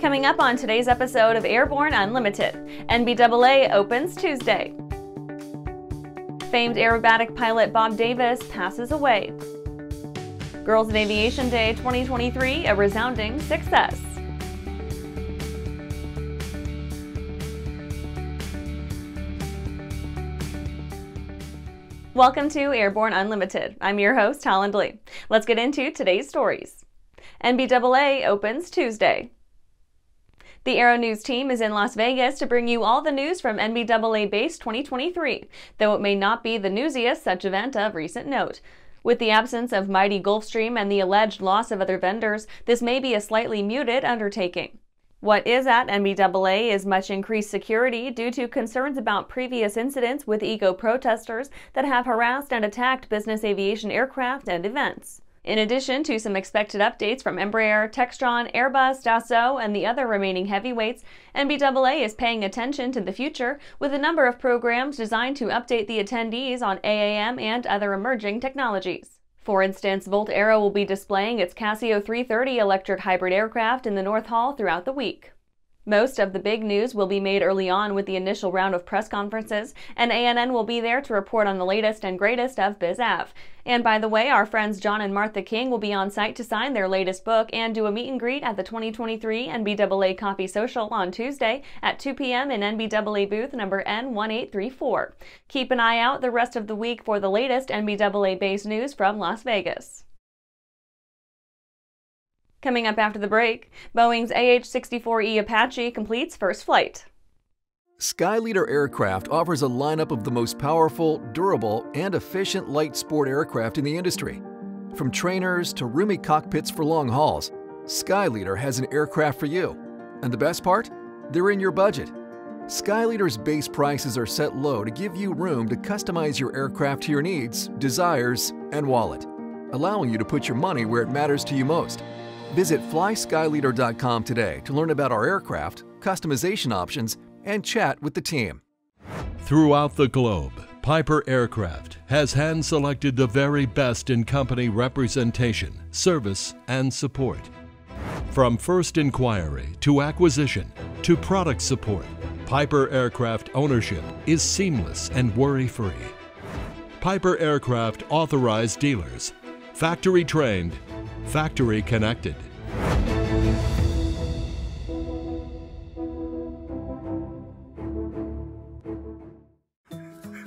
Coming up on today's episode of Airborne-Unlimited, NBAA opens Tuesday. Famed aerobatic pilot Bob Davis passes away. Girls in Aviation Day 2023, a resounding success. Welcome to Airborne Unlimited. I'm your host, Holland Lee. Let's get into today's stories. NBAA opens Tuesday. The Aero-News team is in Las Vegas to bring you all the news from NBAA-BACE 2023, though it may not be the newsiest such event of recent note. With the absence of mighty Gulfstream and the alleged loss of other vendors, this may be a slightly muted undertaking. What is at NBAA is much increased security due to concerns about previous incidents with eco-protesters that have harassed and attacked business aviation aircraft and events. In addition to some expected updates from Embraer, Textron, Airbus, Dassault, and the other remaining heavyweights, NBAA is paying attention to the future with a number of programs designed to update the attendees on AAM and other emerging technologies. For instance, Volt Aero will be displaying its Casio 330 electric hybrid aircraft in the North Hall throughout the week. Most of the big news will be made early on with the initial round of press conferences, and ANN will be there to report on the latest and greatest of BizAv. And by the way, our friends John and Martha King will be on site to sign their latest book and do a meet and greet at the 2023 NBAA Coffee Social on Tuesday at 2 p.m. in NBAA booth number N1834. Keep an eye out the rest of the week for the latest NBAA-BACE news from Las Vegas. Coming up after the break, Boeing's AH-64E Apache completes first flight. Skyleader Aircraft offers a lineup of the most powerful, durable, and efficient light sport aircraft in the industry. From trainers to roomy cockpits for long hauls, Skyleader has an aircraft for you. And the best part? They're in your budget. Skyleader's base prices are set low to give you room to customize your aircraft to your needs, desires, and wallet, allowing you to put your money where it matters to you most. Visit flyskyleader.com today to learn about our aircraft, customization options, and chat with the team. Throughout the globe, Piper Aircraft has hand-selected the very best in company representation, service, and support. From first inquiry to acquisition to product support, Piper Aircraft ownership is seamless and worry-free. Piper Aircraft authorized dealers, factory trained, factory connected.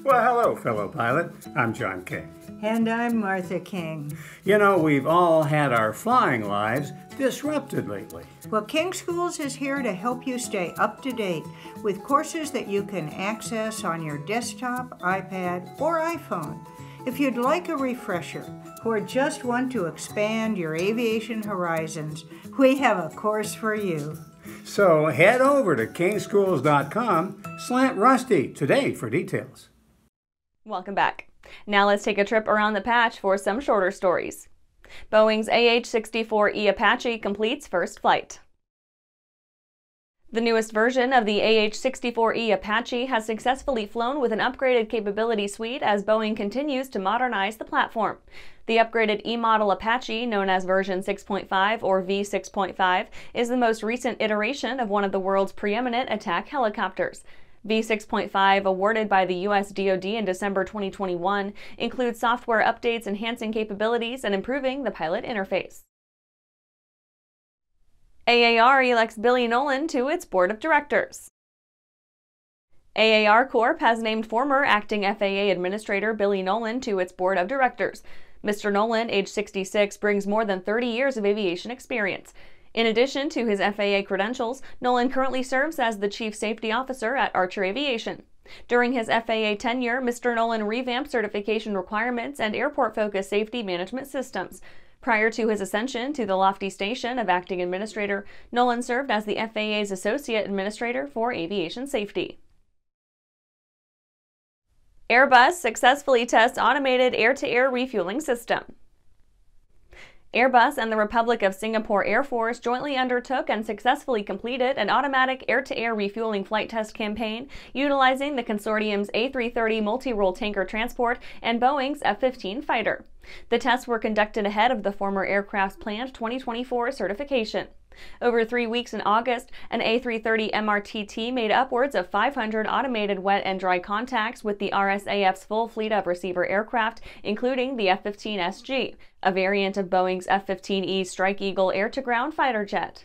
Well, hello, fellow pilot. I'm John King. And I'm Martha King. You know, we've all had our flying lives disrupted lately. Well, King Schools is here to help you stay up to date with courses that you can access on your desktop, iPad, or iPhone. If you'd like a refresher or just want to expand your aviation horizons, we have a course for you. So head over to kingschools.com/Rusty today for details. Welcome back. Now let's take a trip around the patch for some shorter stories. Boeing's AH-64E Apache completes first flight. The newest version of the AH-64E Apache has successfully flown with an upgraded capability suite as Boeing continues to modernize the platform. The upgraded E-model Apache, known as version 6.5 or V6.5, is the most recent iteration of one of the world's preeminent attack helicopters. V6.5, awarded by the U.S. DoD in December 2021, includes software updates enhancing capabilities and improving the pilot interface. AAR elects Billy Nolen to its board of directors. AAR Corp has named former acting FAA Administrator Billy Nolen to its board of directors. Mr. Nolen, age 66, brings more than 30 years of aviation experience. In addition to his FAA credentials, Nolen currently serves as the Chief Safety Officer at Archer Aviation. During his FAA tenure, Mr. Nolen revamped certification requirements and airport-focused safety management systems. Prior to his ascension to the lofty station of acting administrator, Nolen served as the FAA's Associate Administrator for Aviation Safety. Airbus successfully tests automated air-to-air refueling system. Airbus and the Republic of Singapore Air Force jointly undertook and successfully completed an automatic air-to-air refueling flight test campaign utilizing the consortium's A330 multi-role tanker transport and Boeing's F-15 fighter. The tests were conducted ahead of the former aircraft's planned 2024 certification. Over 3 weeks in August, an A330 MRTT made upwards of 500 automated wet and dry contacts with the RSAF's full fleet of receiver aircraft, including the F-15SG, a variant of Boeing's F-15E Strike Eagle air-to-ground fighter jet.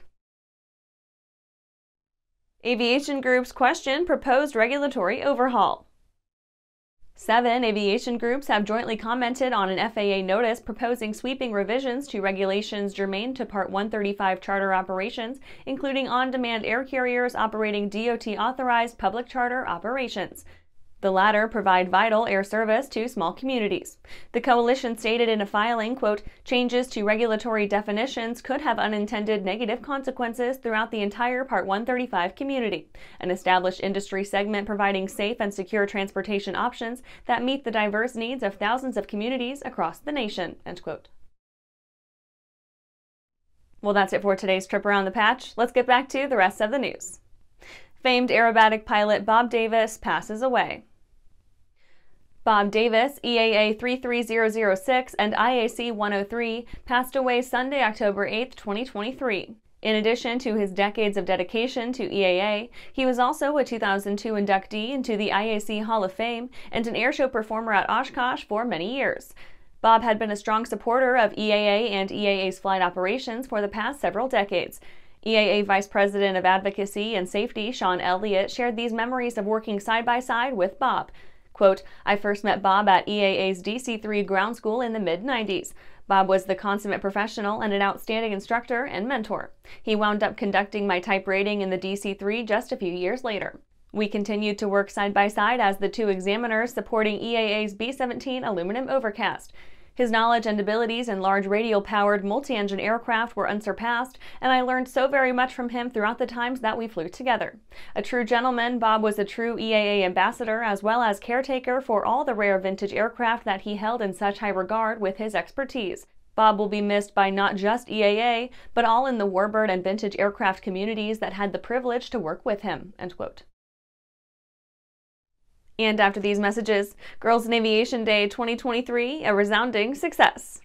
Aviation groups question proposed regulatory overhaul. 7 aviation groups have jointly commented on an FAA notice proposing sweeping revisions to regulations germane to Part 135 charter operations, including on-demand air carriers operating DOT-authorized public charter operations. The latter provide vital air service to small communities. The coalition stated in a filing, quote, "Changes to regulatory definitions could have unintended negative consequences throughout the entire Part 135 community, an established industry segment providing safe and secure transportation options that meet the diverse needs of thousands of communities across the nation," end quote. Well, that's it for today's trip around the patch. Let's get back to the rest of the news. Famed aerobatic pilot Bob Davis passes away. Bob Davis, EAA 33006 and IAC 103, passed away Sunday, October 8, 2023. In addition to his decades of dedication to EAA, he was also a 2002 inductee into the IAC Hall of Fame and an airshow performer at Oshkosh for many years. Bob had been a strong supporter of EAA and EAA's flight operations for the past several decades. EAA Vice President of Advocacy and Safety Sean Elliott shared these memories of working side by side with Bob. Quote, "I first met Bob at EAA's DC-3 ground school in the mid-90s. Bob was the consummate professional and an outstanding instructor and mentor. He wound up conducting my type rating in the DC-3 just a few years later. We continued to work side by side as the two examiners supporting EAA's B-17 aluminum overcast. His knowledge and abilities in large radial-powered multi-engine aircraft were unsurpassed, and I learned so very much from him throughout the times that we flew together. A true gentleman, Bob was a true EAA ambassador as well as caretaker for all the rare vintage aircraft that he held in such high regard with his expertise. Bob will be missed by not just EAA, but all in the warbird and vintage aircraft communities that had the privilege to work with him," end quote. And after these messages, Girls in Aviation Day 2023, a resounding success.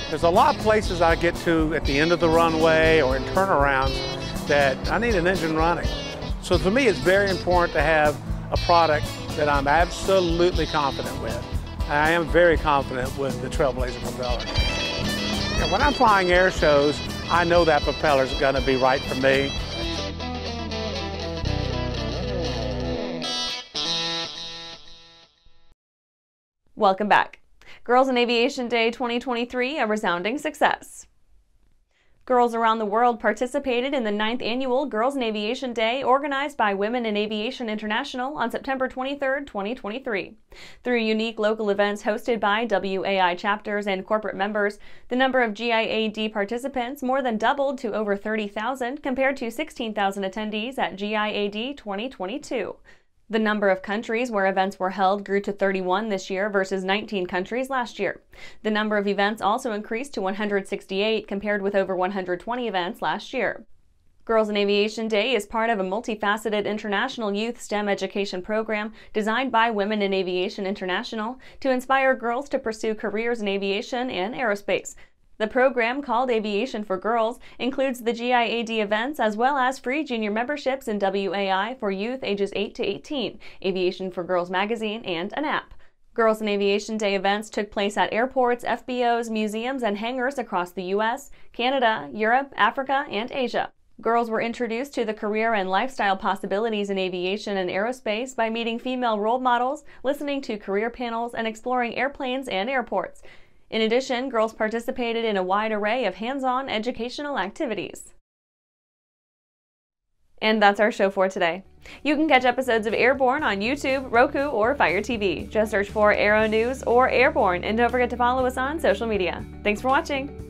There's a lot of places I get to at the end of the runway or in turnarounds that I need an engine running. So for me, it's very important to have a product that I'm absolutely confident with. I am very confident with the Trailblazer propeller. And when I'm flying air shows, I know that propeller is going to be right for me. Welcome back. Girls in Aviation Day 2023, a resounding success. Girls around the world participated in the 9th annual Girls in Aviation Day organized by Women in Aviation International on September 23, 2023. Through unique local events hosted by WAI chapters and corporate members, the number of GIAD participants more than doubled to over 30,000 compared to 16,000 attendees at GIAD 2022. The number of countries where events were held grew to 31 this year versus 19 countries last year. The number of events also increased to 168 compared with over 120 events last year. Girls in Aviation Day is part of a multifaceted international youth STEM education program designed by Women in Aviation International to inspire girls to pursue careers in aviation and aerospace. The program, called Aviation for Girls, includes the GIAD events as well as free junior memberships in WAI for youth ages 8 to 18, Aviation for Girls magazine, and an app. Girls in Aviation Day events took place at airports, FBOs, museums, and hangars across the U.S., Canada, Europe, Africa, and Asia. Girls were introduced to the career and lifestyle possibilities in aviation and aerospace by meeting female role models, listening to career panels, and exploring airplanes and airports. In addition, girls participated in a wide array of hands-on educational activities. And that's our show for today. You can catch episodes of Airborne on YouTube, Roku, or Fire TV. Just search for Aero-News or Airborne, and don't forget to follow us on social media. Thanks for watching!